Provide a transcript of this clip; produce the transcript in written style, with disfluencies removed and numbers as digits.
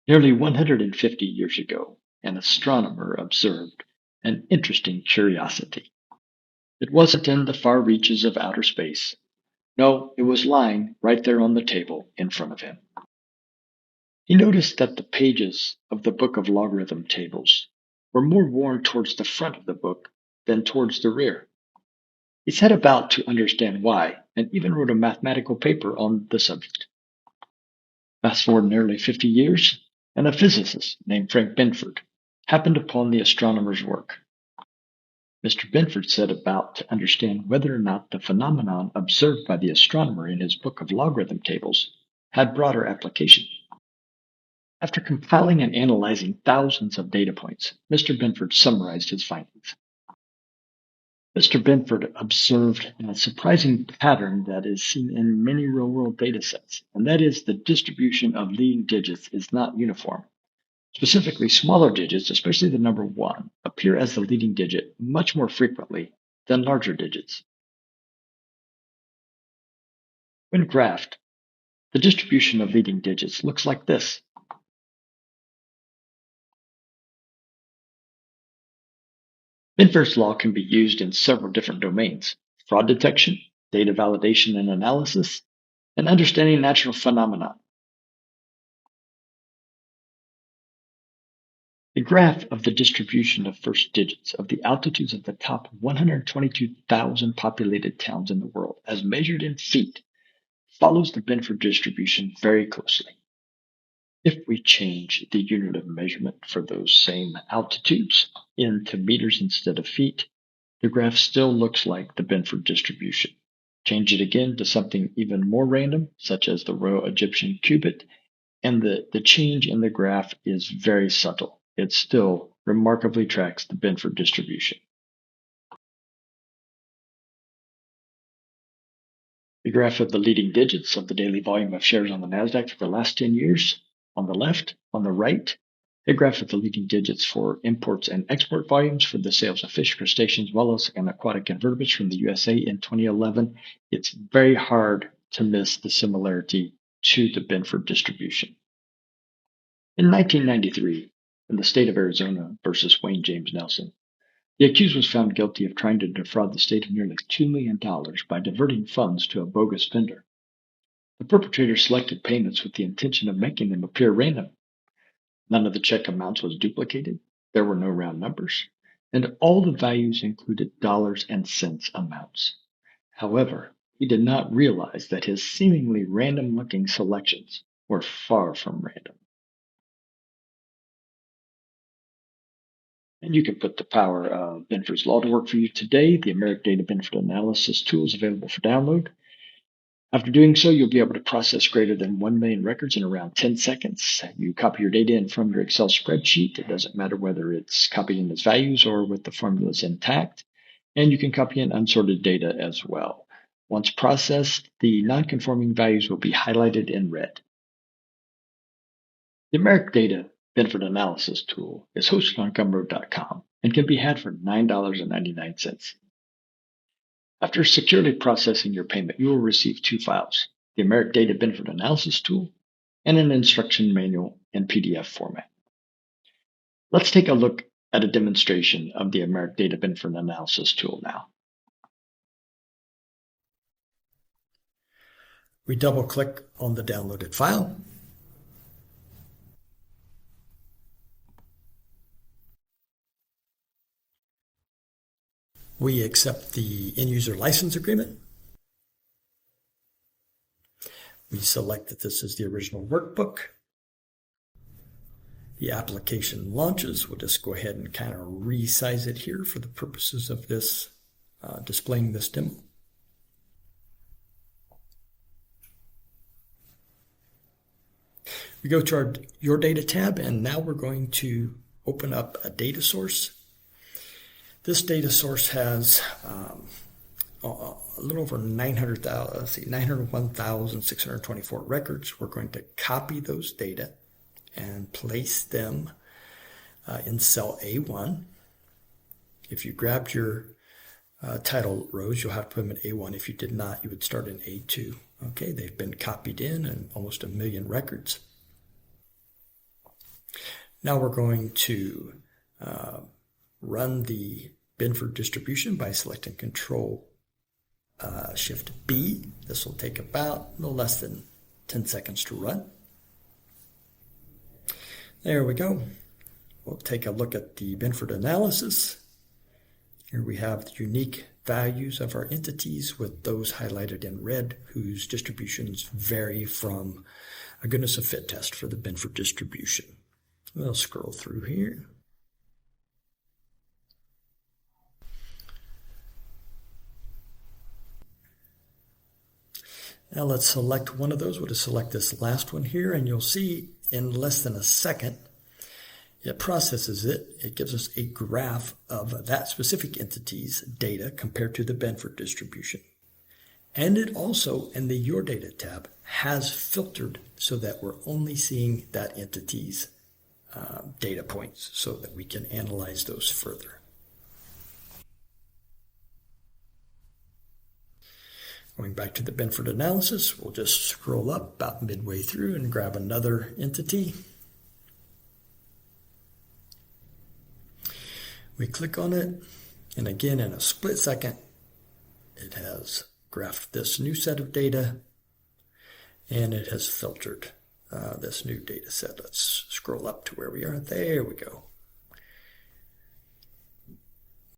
Nearly 150 years ago, an astronomer observed an interesting curiosity. It wasn't in the far reaches of outer space. No, it was lying right there on the table in front of him. He noticed that the pages of the book of logarithm tables were more worn towards the front of the book than towards the rear. He set about to understand why and even wrote a mathematical paper on the subject. Fast forward nearly 50 years, and a physicist named Frank Benford happened upon the astronomer's work. Mr. Benford set about to understand whether or not the phenomenon observed by the astronomer in his book of logarithm tables had broader application. After compiling and analyzing thousands of data points, Mr. Benford summarized his findings. Mr. Benford observed a surprising pattern that is seen in many real-world datasets, and that is the distribution of leading digits is not uniform. Specifically, smaller digits, especially the number 1, appear as the leading digit much more frequently than larger digits. When graphed, the distribution of leading digits looks like this. Benford's law can be used in several different domains: fraud detection, data validation and analysis, and understanding natural phenomena. The graph of the distribution of first digits of the altitudes of the top 122,000 populated towns in the world, as measured in feet, follows the Benford distribution very closely. If we change the unit of measurement for those same altitudes into meters instead of feet, the graph still looks like the Benford distribution. Change it again to something even more random, such as the royal Egyptian cubit, and the change in the graph is very subtle. It still remarkably tracks the Benford distribution. The graph of the leading digits of the daily volume of shares on the NASDAQ for the last 10 years. On the left, on the right, a graph of the leading digits for imports and export volumes for the sales of fish, crustaceans, mollusks, and aquatic invertebrates from the USA in 2011. It's very hard to miss the similarity to the Benford distribution. In 1993, in the state of Arizona versus Wayne James Nelson, the accused was found guilty of trying to defraud the state of nearly $2 million by diverting funds to a bogus vendor. The perpetrator selected payments with the intention of making them appear random. None of the check amounts was duplicated, there were no round numbers, and all the values included dollars and cents amounts. However, he did not realize that his seemingly random-looking selections were far from random. And you can put the power of Benford's law to work for you today. The Amerky Data Benford Analysis tool is available for download. After doing so, you'll be able to process greater than 1 million records in around 10 seconds. You copy your data in from your Excel spreadsheet. It doesn't matter whether it's copied in its values or with the formulas intact. And you can copy in unsorted data as well. Once processed, the non-conforming values will be highlighted in red. The Amerky Data Benford Analysis tool is hosted on Gumroad.com and can be had for $9.99. After securely processing your payment, you will receive 2 files, the Amerky Data Benford Analysis tool and an instruction manual in PDF format. Let's take a look at a demonstration of the Amerky Data Benford Analysis tool now. We double-click on the downloaded file. We accept the end-user license agreement. We select that this is the original workbook. The application launches. We'll just go ahead and kind of resize it here for the purposes of this displaying this demo. We go to our Your Data tab, and now we're going to open up a data source. This data source has a little over 901,624 records. We're going to copy those data and place them in cell A1. If you grabbed your title rows, you'll have to put them in A1. If you did not, you would start in A2. Okay, they've been copied in and almost 1 million records. Now we're going to run the Benford distribution by selecting Control Shift B. This will take about a little less than 10 seconds to run. There we go. We'll take a look at the Benford analysis. Here we have the unique values of our entities with those highlighted in red whose distributions vary from a goodness of fit test for the Benford distribution. We'll scroll through here. Now let's select one of those. We'll just select this last one here, and you'll see in less than a second, it processes it. It gives us a graph of that specific entity's data compared to the Benford distribution. And it also, in the Your Data tab, has filtered so that we're only seeing that entity's data points so that we can analyze those further. Going back to the Benford analysis, we'll just scroll up about midway through and grab another entity. We click on it, and again, in a split second, it has graphed this new set of data, and it has filtered this new data set. Let's scroll up to where we are. There we go.